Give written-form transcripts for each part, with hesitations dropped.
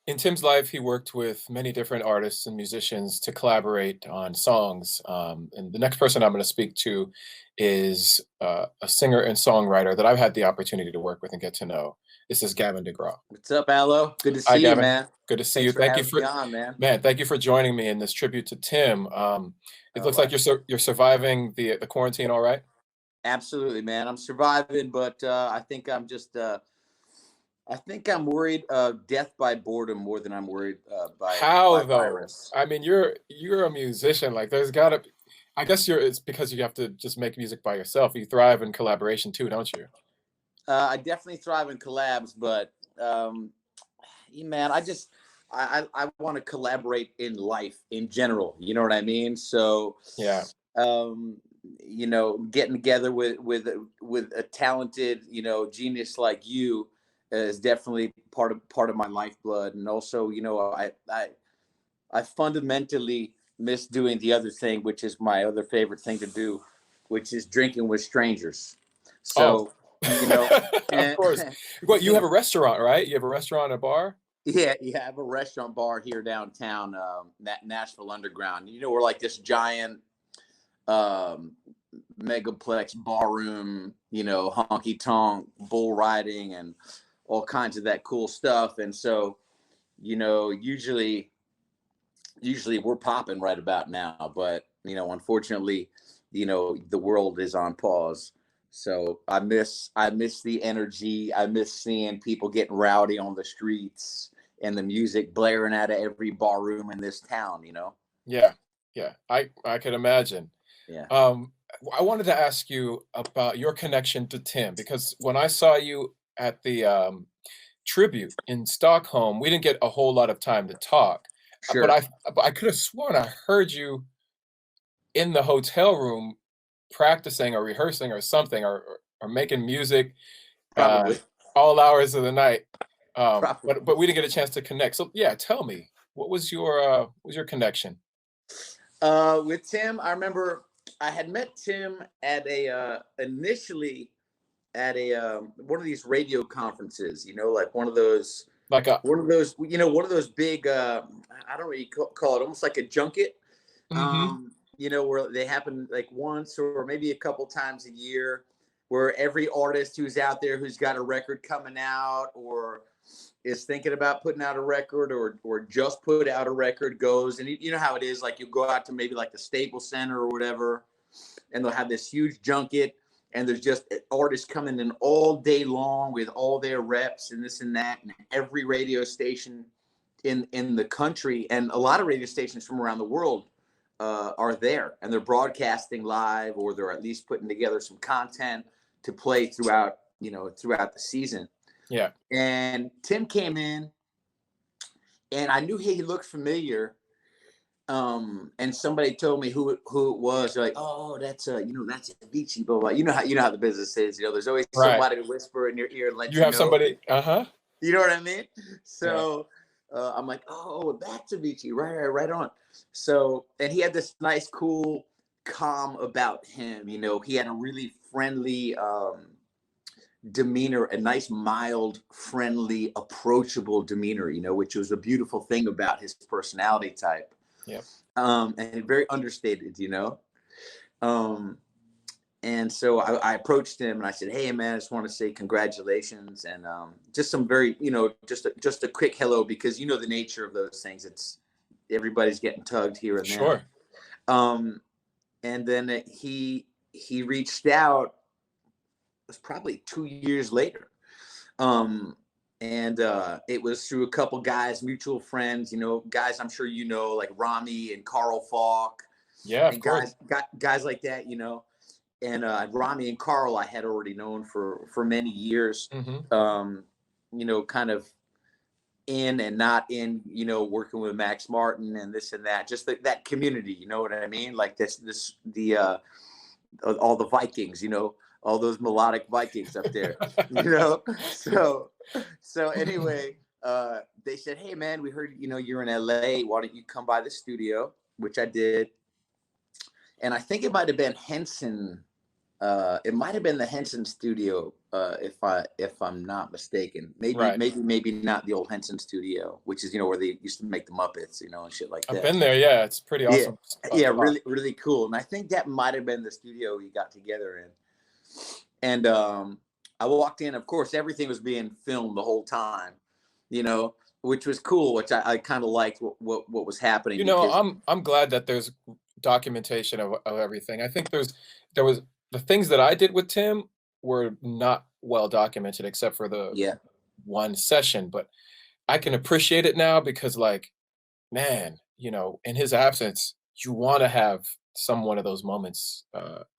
In Tim's life, he worked with many different artists and musicians to collaborate on songs. And the next person I'm going to speak to is a singer and songwriter that I've had the opportunity to work with and get to know. This is Gavin DeGraw. What's up, Aloe? Good to Hi, see you, Gavin. man. Good to see you. Thanks for Thank you having me for, on, man. man. Thank you for joining me in this tribute to Tim. It All looks like right. you're surviving the quarantine, all right? Absolutely, man. I'm surviving, but I think I'm worried death by boredom more than I'm worried by How though? virus. I mean, you're a musician. Like, there's gotta be. I guess it's because you have to just make music by yourself. You thrive in collaboration too, don't you? I definitely thrive in collabs, but man, I want to collaborate in life in general. You know what I mean? So, Yeah. um, getting together with a talented, genius like you is definitely part of my lifeblood. And also, I fundamentally miss doing the other thing, which is my other favorite thing to do, which is drinking with strangers. Oh, So, you know, of and course. What, you have a restaurant, right? You have a restaurant, a bar? yeah, you have a restaurant bar here downtown, Nashville Underground. We're like this giant um, megaplex barroom, honky tonk, bull riding, and all kinds of that cool stuff. And so, usually we're popping right about now, but unfortunately, the world is on pause. So I miss the energy. I miss seeing people getting rowdy on the streets and the music blaring out of every bar room in this town. Yeah. Yeah. I could imagine. Yeah. Um, I wanted to ask you about your connection to Tim because when I saw you at the tribute in Stockholm, we didn't get a whole lot of time to talk. But Sure. I could have sworn I heard you in the hotel room practicing or rehearsing or something or making music uh, Probably. all hours of the night. Probably. But we didn't get a chance to connect. So yeah, tell me, what was your connection? With Tim, I remember I had met Tim at a initially at a one of these radio conferences. Like Like a one of those big I don't know what you call it, almost like a junket. hmm Where they happen like once or maybe a couple times a year, where every artist who's out there who's got a record coming out or is thinking about putting out a record or just put out a record goes. And you know how it is, like you go out to maybe like the Staples Center or whatever, and they'll have this huge junket, and there's just artists coming in all day long with all their reps and this and that, and every radio station in the country and a lot of radio stations from around the world are there, and they're broadcasting live, or they're at least putting together some content to play throughout the season. yeah. And Tim came in, and I knew he looked familiar. And somebody told me who it was. They're like, "Oh, that's Avicii." Blah, blah. You know how the business is. There's always Right. somebody to whisper in your ear and let You you have know. somebody. Uh-huh. You know what I mean? Yeah. So I'm like, "Oh, that's Avicii, right on." So, and he had this nice, cool calm about him. He had a really friendly demeanor, a nice, mild, friendly, approachable demeanor, which was a beautiful thing about his personality type. Yeah. And very understated. Um, and so I approached him and I said, "Hey, man, I just want to say congratulations." And just some very, just a quick hello, because the nature of those things. It's everybody's getting tugged here and there. Sure. Um, and then he reached out. It was probably 2 years later. And it was through a couple guys, mutual friends, guys I'm sure like Rami and Carl Falk, Yeah, of and course. guys like that. And Rami and Carl I had already known for many years, hmm kind of in and not in, working with Max Martin and this and that, just that community, you know what I mean? Like the all the Vikings, all those melodic Vikings up there, So, anyway, they said, "Hey, man, we heard you're in LA. Why don't you come by the studio?" Which I did, and I think it might have been Henson It might have been the Henson Studio, if I'm not mistaken. Right. Maybe not the old Henson Studio, which is where they used to make the Muppets, and shit like I've that. been there. Yeah, it's pretty Yeah, awesome yeah, spot. really, really cool. And I think that might have been the studio we got together in. And I walked in. Of course, everything was being filmed the whole time, which was cool. Which I kind of liked what was happening because I'm glad that there's documentation of everything. I think there was the things that I did with Tim were not well documented except for the yeah, one session, but I can appreciate it now because like, man, in his absence, you want to have some one of those moments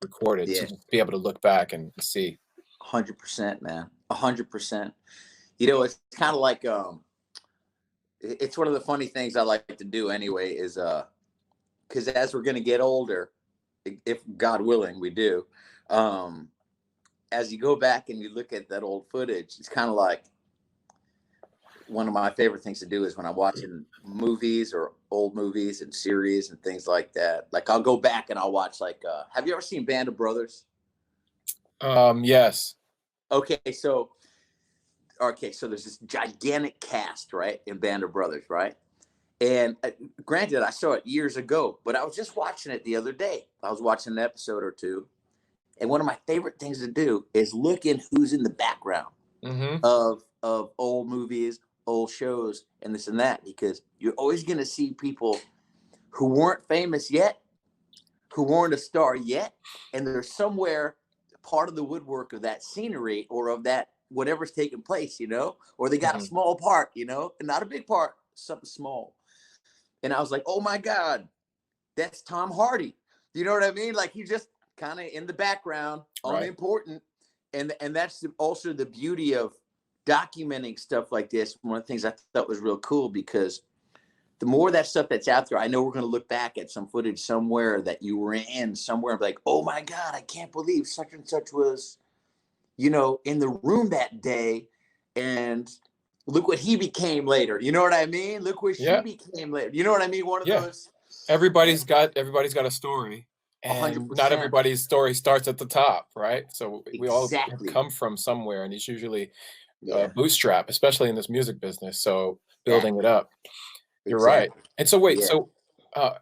recorded to yeah, just be able to look back and see. 100%, man, 100%. It's kind of like it's one of the funny things I like to do anyway. Is because as we're gonna get older, if God willing, we do. Um, as you go back and you look at that old footage, it's kind of like one of my favorite things to do is when I'm watching movies or old movies and series and things like that. Like I'll go back and I'll watch like have you ever seen Band of Brothers? Yes. Okay, so there's this gigantic cast, right, in Band of Brothers, right? And granted, I saw it years ago, but I was just watching it the other day. I was watching an episode or two, and one of my favorite things to do is look in who's in the background Hmm. of old movies, old shows, and this and that, because you're always going to see people who weren't famous yet, who weren't a star yet, and they're somewhere part of the woodwork of that scenery or of that whatever's taking place, or they got a Hmm. small part, and not a big part, something small. And I was like, oh my God, that's Tom Hardy. You know what I mean? Like he's just kind of in the background, Right. unimportant. And that's also the beauty of documenting stuff like this. One of the things I thought was real cool because the more that stuff that's out there, I know we're going to look back at some footage somewhere that you were in somewhere and be like, oh my God, I can't believe such and such was, in the room that day. And look what he became later. You know what I mean? Look what she Yeah. became later. You know what I mean? One of Yeah. those. Everybody's got a story, and not 100%. everybody's story starts at the top, right? So we all have Exactly. come from somewhere, and it's usually Yeah. bootstrap, especially in this music business. So building it Exactly. up. You're right. Exactly. And so wait, Yeah. so uh,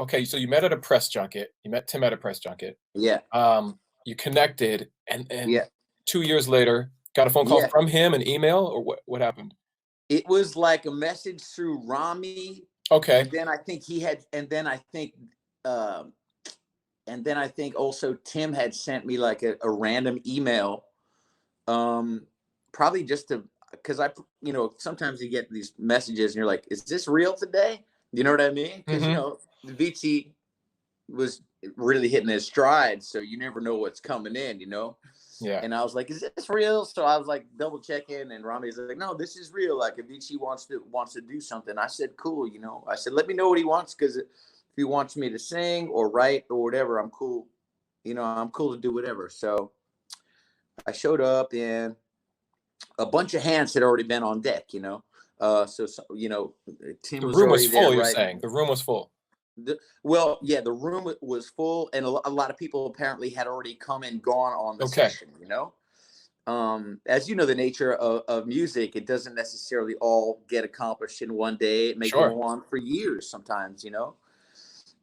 okay, so you met at a press junket. You met Tim at a press junket. Yeah. You connected, and Yeah. 2 years later, got a phone call Yeah. from him, an email, or what happened? It was like a message through Rami, Okay. and then I think he had, um, and then I think also Tim had sent me like a random email, um, probably just to because sometimes you get these messages and you're like, is this real today? You know what I mean? Because Hmm. Avicii was really hitting his stride, so you never know what's coming in. Yeah. And I was like, "Is this real?" So I was like double checking, and Rami's like, "No, this is real. Like, Avicii wants to do something." I said, "Cool." I said, "Let me know what he wants, because if he wants me to sing or write or whatever, I'm cool. I'm cool to do whatever." So I showed up, and a bunch of hands had already been on deck. Tim The was room was already there full, you're writing. saying. The room was full. Well, yeah, the room was full, and a lot of people apparently had already come and gone on the Okay. session. As you know, the nature of music, it doesn't necessarily all get accomplished in one day. It may Sure. go on for years sometimes.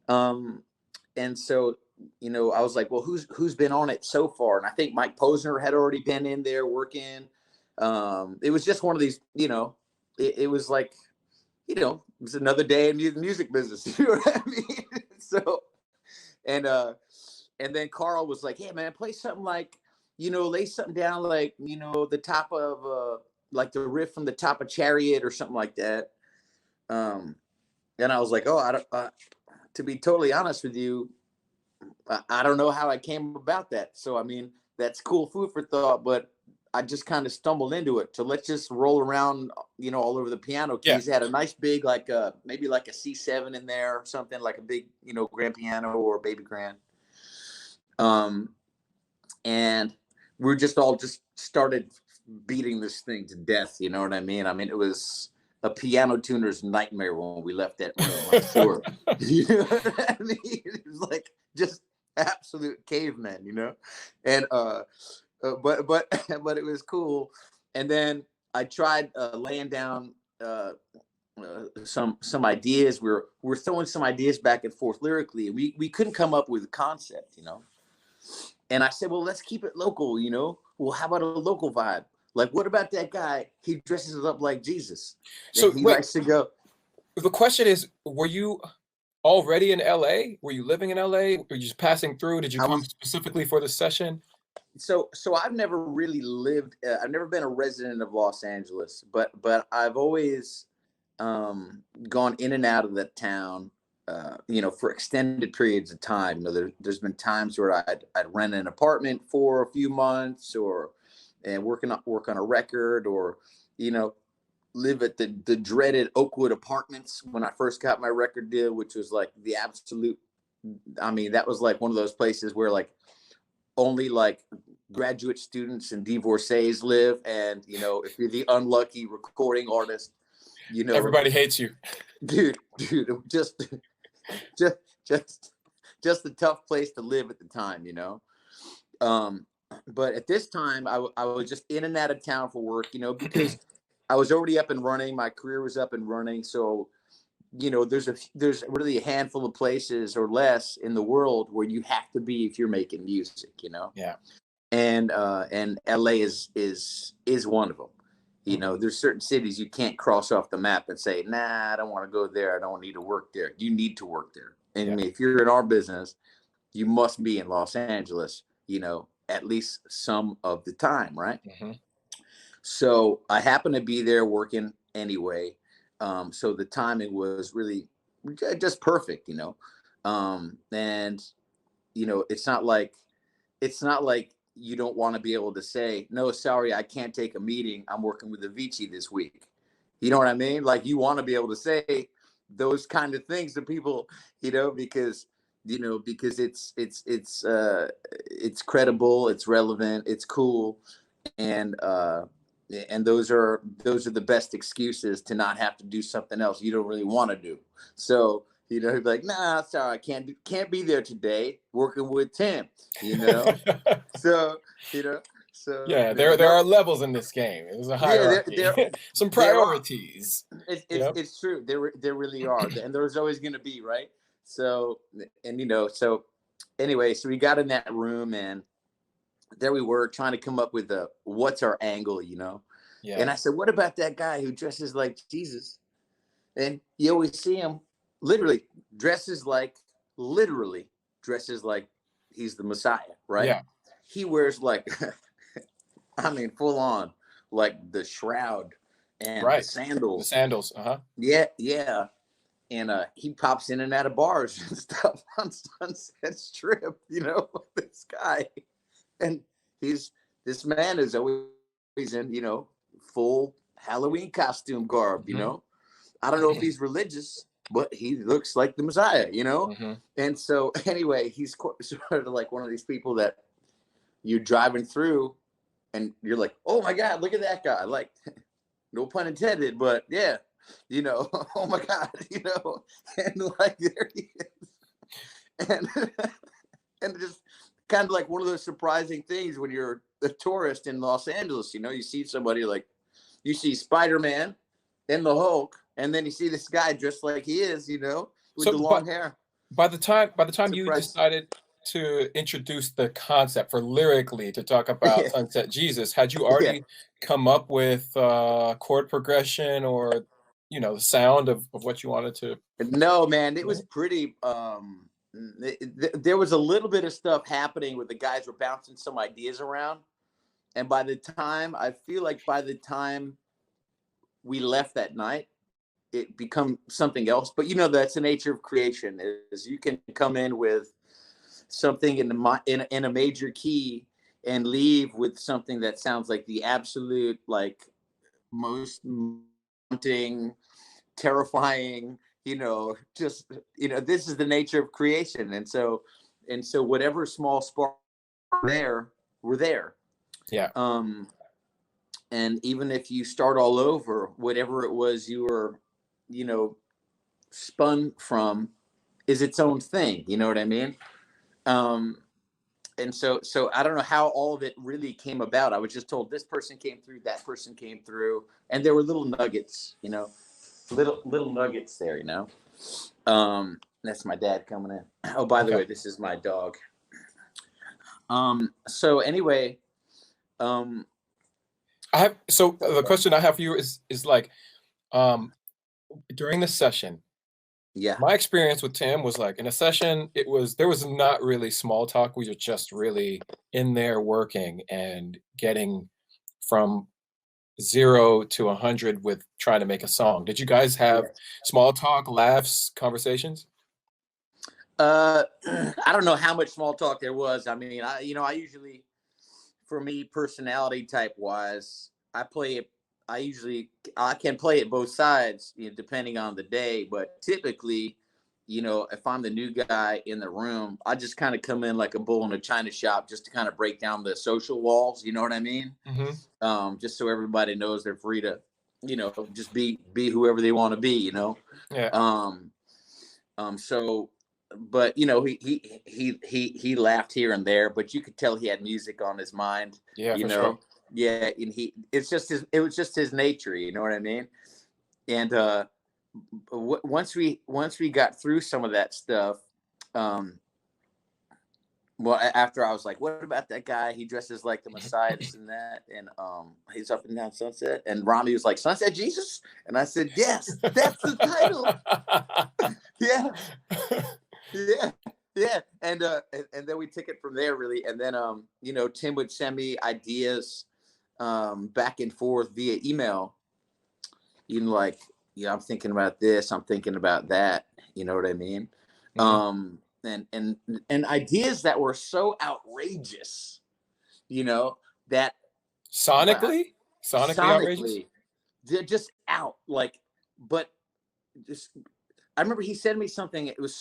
Um, and so, I was like, well, who's been on it so far? And I think Mike Posner had already been in there working. It was just one of these, it was like, it was another day in the music business. You know what I mean? So, and then Carl was like, "Hey man, play something like, lay something down like, the top of like the riff from the top of Chariot or something like that." Um, and I was like, "Oh, I don't." To be totally honest with you, I don't know how I came about that. So I mean, that's cool food for thought, but I just kind of stumbled into it. So let's just roll around, all over the piano Yeah. keys. It had a nice big, like maybe like a C7 in there or something, like a big, grand piano or baby grand. And we just started beating this thing to death. You know what I mean? I mean, it was a piano tuner's nightmare when we left that room, I'm sure. You know what I mean? It was like just absolute cavemen, you know, and but but it was cool. And then I tried laying down some ideas. We're throwing some ideas back and forth lyrically, and we couldn't come up with a concept, you know. And I said, well, let's keep it local, you know. Well, how about a local vibe? Like, what about that guy? He dresses up like Jesus, So and he wait, likes to go. the question is, were you already in LA? Were you living in LA? Were you just passing through? Did you I come was specifically for the session? so I've never really lived. I've never been a resident of Los Angeles, but I've always gone in and out of that town, you know, for extended periods of time. You know, there's been times where I'd rent an apartment for a few months, or and work on a record, or you know, live at the dreaded Oakwood Apartments when I first got my record deal, which was like the absolute. I mean, that was like one of those places where like only like graduate students and divorcees live, and you know, if you're the unlucky recording artist, you know, Everybody hates you. dude, just just just just a tough place to live at the time, you know. um but at this time I was just in and out of town for work, you know, because I was already up and running, my career was up and running. So you know, there's really a handful of places or less in the world where you have to be if you're making music, you know. Yeah. And LA is one of them. You know, there's certain cities you can't cross off the map and say, nah, I don't want to go there. I don't need to work there. You need to work there. And Yeah. I mean, if you're in our business, you must be in Los Angeles, you know, at least some of the time, right? Mm-hmm. So I happened to be there working anyway. So the timing was really just perfect, you know. And you know, it's not like you don't want to be able to say, no, sorry, I can't take a meeting. I'm working with Avicii this week. You know what I mean? Like you want to be able to say those kind of things to people, you know, because it's credible, it's relevant, it's cool, and those are the best excuses to not have to do something else you don't really want to do. So you know, like, nah, sorry, I can't be there today. Working with Tim, you know. So you know, so Yeah, there are levels in this game. There's a yeah, hierarchy, some there are. priorities. Yep. It's true. There really are, and there's always going to be, right? So and you know, so anyway, so we got in that room, and there we were trying to come up with a what's our angle, you know. And Yeah. I said, what about that guy who dresses like Jesus? And you always see him literally dresses like literally dresses like he's the Messiah, right? Yeah. He wears like I mean full on like the shroud and the Right. The sandals. sandals. Uh-huh. Yeah, yeah. And he pops in and out of bars and stuff on Sunset Strip, you know, this guy. And he's this man is always in, you know, full Halloween costume garb, you Mm-hmm. know. I don't know if he's religious, but he looks like the Messiah, you know? Mm-hmm. And so anyway, he's sort of like one of these people that you're driving through and you're like, oh my God, look at that guy. Like, no pun intended, but yeah, you know, oh my God, you know, and like there he is. And and just kind of like one of those surprising things when you're a tourist in Los Angeles, you know, you see somebody like you see Spider-Man and the Hulk, and then you see this guy dressed like he is, you know, with So, the long hair. by the time you Surprise. decided to introduce the concept for lyrically to talk about Sunset Jesus, had you Yeah. already come up with chord progression or the sound of what you wanted to No, man, it was make? pretty. There was a little bit of stuff happening where the guys were bouncing some ideas around, and I feel like by the time we left that night, it become something else. But you know, that's the nature of creation: is you can come in with something in a major key and leave with something that sounds like the absolute like most haunting, terrifying, you know, just you know, this is the nature of creation. And so whatever small spark there were there. Yeah. And even if you start all over, whatever it was you were, you know, spun from is its own thing, you know what I mean? Um, and so I don't know how all of it really came about. I was just told this person came through, that person came through, and there were little nuggets, little nuggets there, That's my dad coming in. Oh, by the Okay. way, this is my dog. So anyway, um, The question I have for you is like, during the session, yeah, my experience with Tim was like in a session, there was not really small talk. We were just really in there working and getting from 0 to 100 with trying to make a song. Did you guys have yeah. small talk, laughs, conversations? I don't know how much small talk there was. I mean, I usually, for me, personality type wise, I play it. I can play it both sides, depending on the day. But typically, if I'm the new guy in the room, I just kind of come in like a bull in a china shop, just to kind of break down the social walls. You know what I mean? Hmm. Just so everybody knows they're free to, just be whoever they want to be. Yeah. Um, so, but he laughed here and there, but you could tell he had music on his mind. Yeah, You for sure. know, yeah, and it was just his nature. You know what I mean? And once we got through some of that stuff, um, well, after I was like, what about that guy? He dresses like the Messiah, this and that, and he's up and down Sunset. And Rami was like, Sunset Jesus, and I said, yes, that's the title. Yeah, yeah, yeah. And then we took it from there, really. And then Tim would send me ideas back and forth via email. Like, I'm thinking about this, I'm thinking about that. You know what I mean? Hmm. And ideas that were so outrageous, that but Sonically outrageous. sonically they're just out, like, but just, I remember he sent me something. It was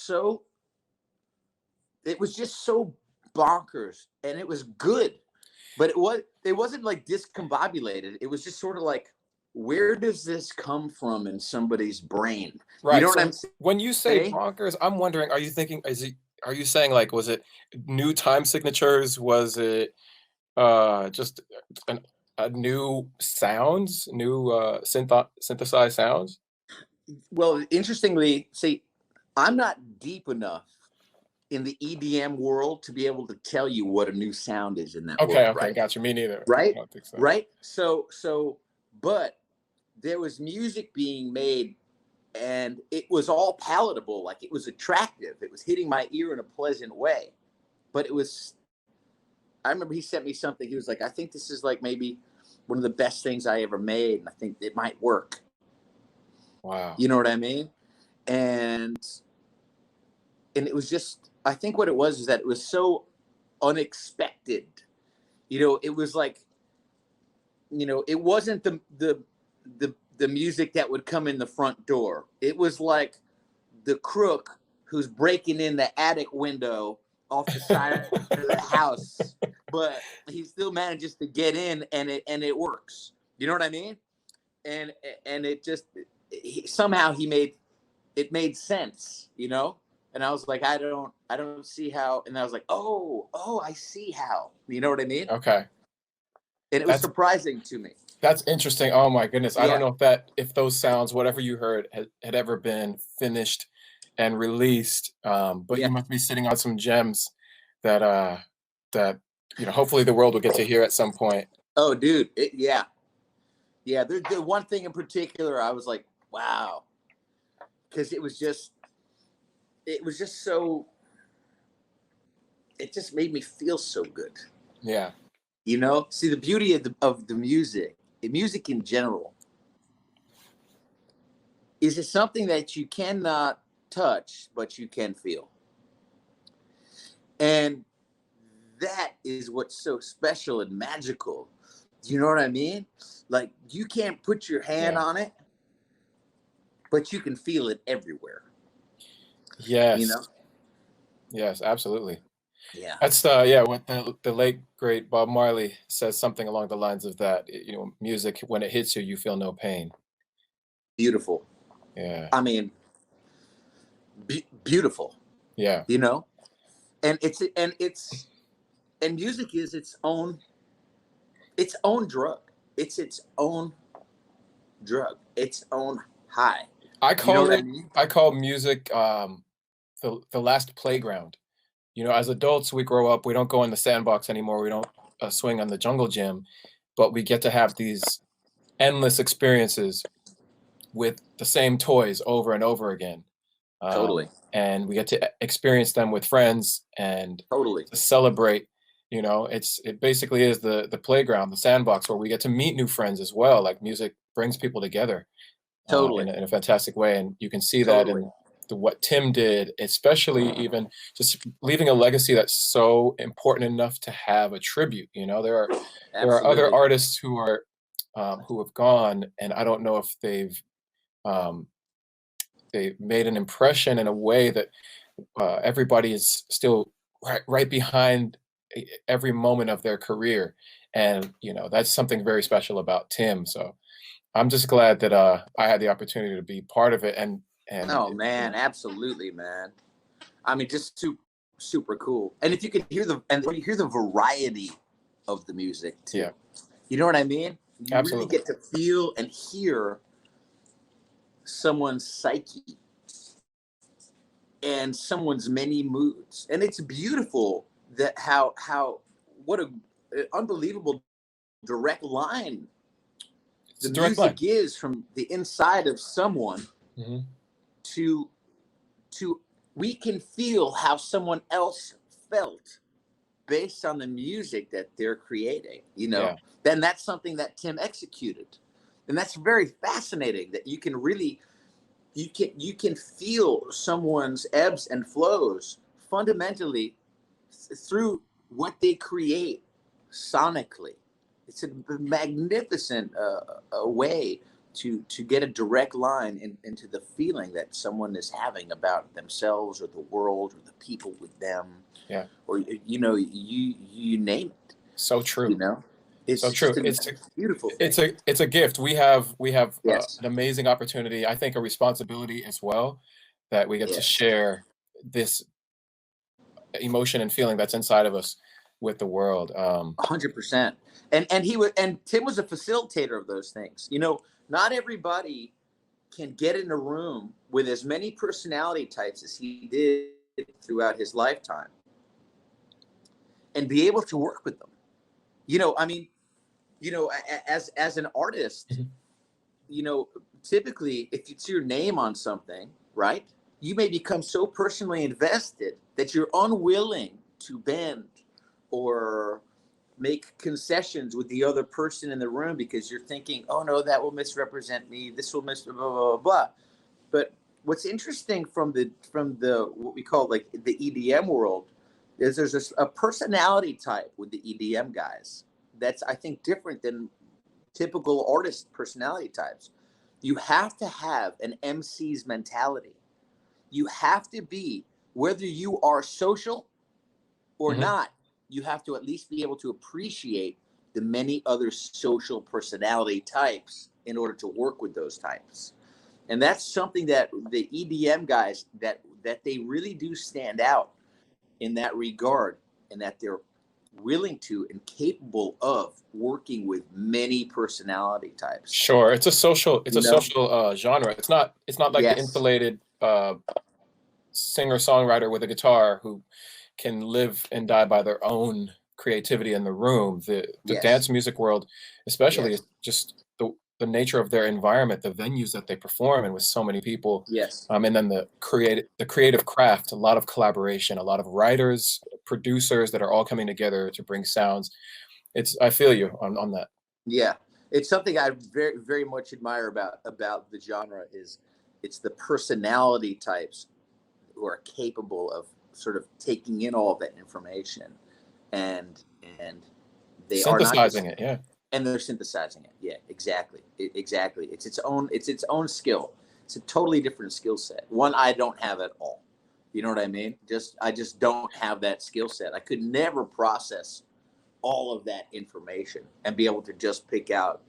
just so bonkers, and it was good, but it wasn't like discombobulated. It was just sort of like, where does this come from in somebody's brain? You Right. know what I'm So when you say saying? bonkers, I'm wondering, are you saying like, was it new time signatures? Was it just an, a new sounds, new synthesized sounds? Well, interestingly, see, I'm not deep enough in the EDM world to be able to tell you what a new sound is in that Okay, world, okay, right? got you. Me neither. I Right? don't think so. Right? But there was music being made, and it was all palatable, like it was attractive. It was hitting my ear in a pleasant way. But I remember he sent me something. He was like, I think this is like maybe one of the best things I ever made, and I think it might work. Wow. You know what I mean? And it was just, I think what it was is that it was so unexpected. It was like, it wasn't the music that would come in the front door. It was like the crook who's breaking in the attic window off the side of the house, but he still manages to get in, and it works. You know what I mean? And it just, somehow it made sense. And I was like, I don't see how. And I was like, oh, I see how. You know what I mean? Okay. And it was That's surprising to me. that's interesting. Oh my goodness. I don't Yeah, know if those sounds, whatever you heard, had ever been finished and released. But yeah. you must be sitting on some gems that that hopefully the world will get to hear at some point. Oh, dude. Yeah, yeah. The one thing in particular, I was like, wow, because it was just so. It just made me feel so good. Yeah. See, the beauty of the music in general, is it something that you cannot touch, but you can feel. And that is what's so special and magical. Do you know what I mean? Like, you can't put your hand Yeah. on it, but you can feel it everywhere. You know? Yes. Yes, absolutely. Yeah. That's what the late great Bob Marley says, something along the lines of that. Music, when it hits you, you feel no pain. Beautiful. Yeah. I mean, beautiful. Yeah. You know? And and music is its own drug. It's its own drug, its own high. I You know call what I it mean? I call music the last playground. You know, as adults, we grow up, we don't go in the sandbox anymore, we don't swing on the jungle gym, but we get to have these endless experiences with the same toys over and over again. Totally. And we get to experience them with friends and Totally. to celebrate. You know, it basically is the playground, the sandbox where we get to meet new friends as well. Like music brings people together Totally. in a fantastic way, and you can see that Totally. in what Tim did, especially even just leaving a legacy that's so important enough to have a tribute. You know, there are other Absolutely. artists who have gone, and I don't know if um, they've made an impression in a way that everybody is still right behind every moment of their career, and you know that's something very special about Tim. So I'm just glad that I had the opportunity to be part of it, and Oh man, absolutely, man. I mean, just super cool. And if you could hear when you hear the variety of the music too, yeah, you know what I mean? You really absolutely. get to feel and hear someone's psyche and someone's many moods. And it's beautiful that how what a unbelievable direct line It's the a direct line. music is from the inside of someone Hmm. to to we can feel how someone else felt based on the music that they're creating, you know. Yeah, Then that's something that Tim executed, and that's very fascinating that you can really you can feel someone's ebbs and flows fundamentally through what they create sonically. It's a magnificent way to get a direct line into the feeling that someone is having about themselves or the world or the people with them, yeah. or you know, you name it. So You true. know, So it's true. just a beautiful thing. It's a gift. We have Yes, an amazing opportunity. I think a responsibility as well that we get to yes, share this emotion and feeling that's inside of us with the world. 100%. And he was and Tim was a facilitator of those things. You know, not everybody can get in a room with as many personality types as he did throughout his lifetime and be able to work with them. You know, I mean, you know, as an artist, Mhm. you know, typically if it's your name on something, right? You may become so personally invested that you're unwilling to bend or make concessions with the other person in the room because you're thinking, oh no, that will misrepresent me. This will blah blah blah blah. But what's interesting from the what we call like the EDM world is there's a personality type with the EDM guys that's I think different than typical artist personality types. You have to have an MC's mentality. You have to be, whether you are social or Mhm. not, you have to at least be able to appreciate the many other social personality types in order to work with those types. And that's something that the EDM guys that they really do stand out in that regard, and that they're willing to and capable of working with many personality types. Sure, it's You a know? social genre. It's not like the Yes. insulated singer-songwriter with a guitar who can live and die by their own creativity in the room. The Yes. dance music world, especially, Yes. is just the nature of their environment, the venues that they perform in with so many people, Yes. and then the creative craft, a lot of collaboration, a lot of writers, producers that are all coming together to bring sounds. It's I feel you on that. Yeah. It's something I very much admire about the genre is it's the personality types who are capable of sort of taking in all of that information and and they are not Synthesizing just it, yeah. and they're synthesizing it. Yeah, exactly. Exactly. It's its own skill. It's a totally different skill set. One I don't have at all. You know what I mean? I just don't have that skill set. I could never process all of that information and be able to just pick out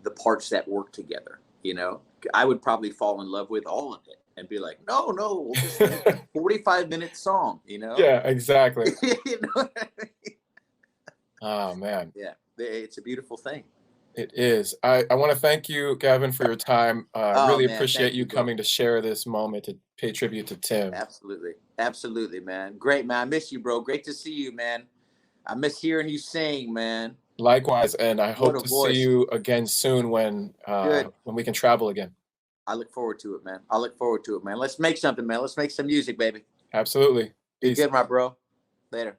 the parts that work together, you know? I would probably fall in love with all of it. and be like, no, we'll just make a 45-minute song, you know? Yeah, exactly. You know what I mean? Oh man. Yeah, it's a beautiful thing. It is. I want to thank you, Gavin, for your time. Oh Really man, appreciate thank you you, bro. coming to share this moment to pay tribute to Tim. Absolutely, man. Great, man. I miss you, bro. Great to see you, man. I miss hearing you sing, man. Likewise, and I What hope a to see voice. you again soon Good. when we can travel again. I look forward to it, man. I look forward to it, man. Let's make something, man. Let's make some music, baby. Absolutely. Be Peace. good, my bro. Later.